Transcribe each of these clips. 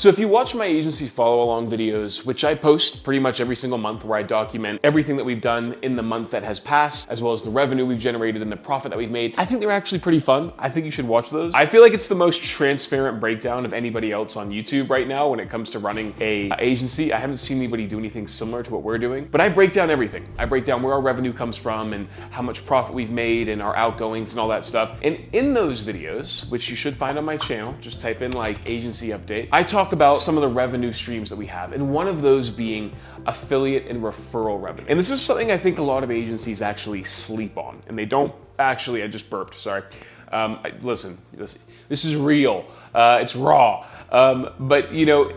So if you watch my agency follow along videos, which I post pretty much every single month, where I document everything that we've done in the month that has passed, as well as the revenue we've generated and the profit that we've made, I think they're actually pretty fun. I think you should watch those. I feel like it's the most transparent breakdown of anybody else on YouTube right now when it comes to running a agency. I haven't seen anybody do anything similar to what we're doing, but I break down everything. I break down where our revenue comes from and how much profit we've made and our outgoings and all that stuff. And in those videos, which you should find on my channel, just type in like agency update, I talk about some of the revenue streams that we have, and one of those being affiliate and referral revenue. And this is something I think a lot of agencies actually sleep on, and they don't actually, I just burped, sorry. Listen, this is real, it's raw. But you know,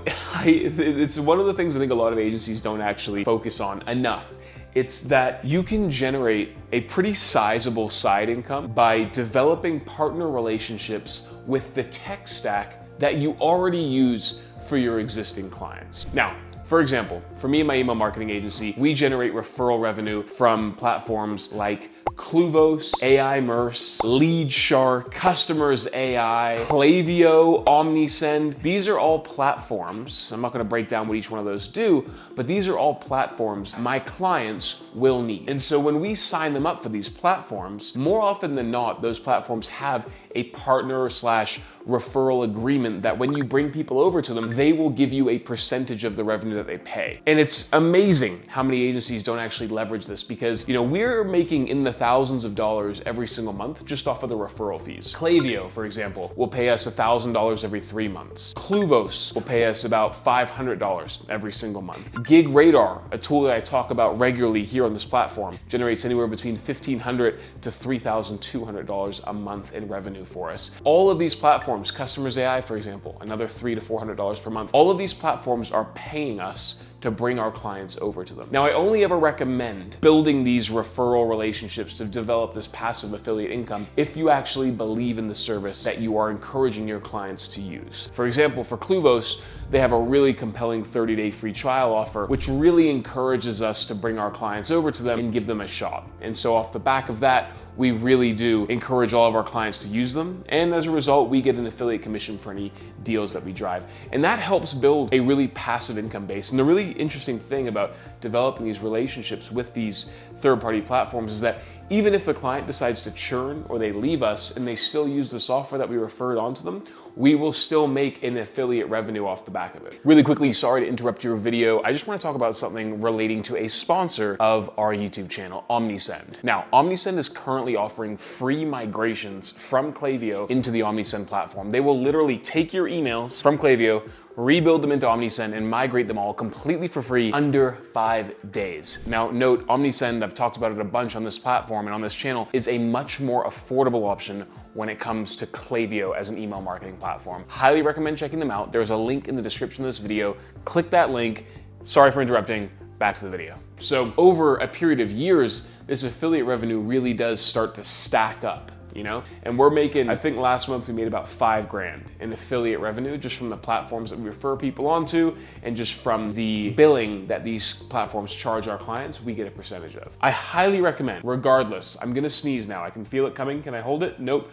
it's one of the things I think a lot of agencies don't actually focus on enough. It's that you can generate a pretty sizable side income by developing partner relationships with the tech stack that you already use for your existing clients. Now, for example, for me and my email marketing agency, we generate referral revenue from platforms like Cluvos, AIMerse, LeadShark, Customers AI, Klaviyo, OmniSend. These are all platforms. I'm not going to break down what each one of those do, but these are all platforms my clients will need. And so when we sign them up for these platforms, more often than not, those platforms have a partner slash referral agreement that when you bring people over to them, they will give you a percentage of the revenue that they pay. And it's amazing how many agencies don't actually leverage this, because you know, we're making in the thousands of dollars every single month just off of the referral fees. Klaviyo, for example, will pay us $1,000 every 3 months. Cluvos will pay us about $500 every single month. Gig Radar, a tool that I talk about regularly here on this platform, generates anywhere between $1,500 to $3,200 a month in revenue for us. All of these platforms, Customers AI, for example, another $300 to $400 per month. All of these platforms are paying us to bring our clients over to them. Now, I only ever recommend building these referral relationships to develop this passive affiliate income if you actually believe in the service that you are encouraging your clients to use. For example, for Cluvos, they have a really compelling 30-day free trial offer, which really encourages us to bring our clients over to them and give them a shot. And so off the back of that, we really do encourage all of our clients to use them. And as a result, we get an affiliate commission for any deals that we drive. And that helps build a really passive income base. And the really interesting thing about developing these relationships with these third-party platforms is that even if the client decides to churn or they leave us and they still use the software that we referred onto them, we will still make an affiliate revenue off the back of it. Really quickly, sorry to interrupt your video. I just want to talk about something relating to a sponsor of our YouTube channel, OmniSend. Now, OmniSend is currently offering free migrations from Klaviyo into the OmniSend platform. They will literally take your emails from Klaviyo, rebuild them into OmniSend, and migrate them all completely for free under 5 days. Now note, OmniSend, I've talked about it a bunch on this platform and on this channel, is a much more affordable option when it comes to Klaviyo as an email marketing platform. Highly recommend checking them out. There's a link in the description of this video. Click that link. Sorry for interrupting. Back to the video. So over a period of years, this affiliate revenue really does start to stack up. You know, and we're making, I think last month we made about $5 grand in affiliate revenue just from the platforms that we refer people onto, and just from the billing that these platforms charge our clients, we get a percentage of. I highly recommend, regardless, I'm gonna sneeze now. I can feel it coming. Can I hold it? Nope.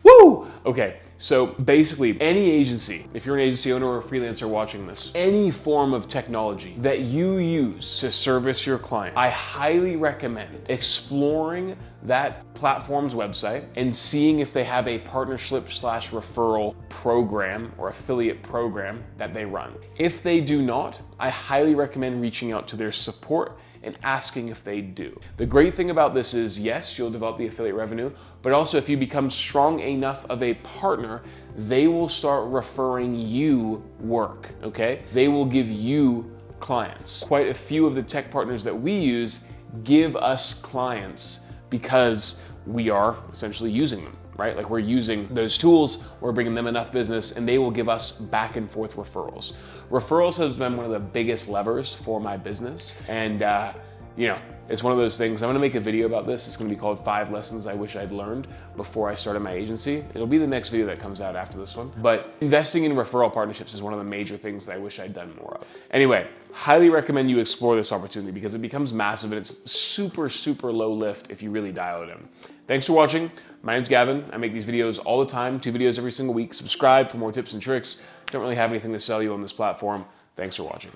Woo! Okay, so basically any agency, if you're an agency owner or a freelancer watching this, any form of technology that you use to service your client, I highly recommend exploring that platform's website and seeing if they have a partnership slash referral program or affiliate program that they run. If they do not, I highly recommend reaching out to their support and asking if they do. The great thing about this is, yes, you'll develop the affiliate revenue, but also if you become strong enough of a partner, they will start referring you work, okay? They will give you clients. Quite a few of the tech partners that we use give us clients because we are essentially using them, right? Like we're using those tools, we're bringing them enough business, and they will give us back and forth referrals. Referrals has been one of the biggest levers for my business. And you know, It's one of those things. I'm gonna make a video about this. It's gonna be called 5 Lessons I Wish I'd Learned Before I Started My Agency. It'll be the next video that comes out after this one. But investing in referral partnerships is one of the major things that I wish I'd done more of. Anyway, highly recommend you explore this opportunity because it becomes massive and it's super, super low lift if you really dial it in. Thanks for watching. My name's Gavin. I make these videos all the time, 2 videos every single week. Subscribe for more tips and tricks. Don't really have anything to sell you on this platform. Thanks for watching.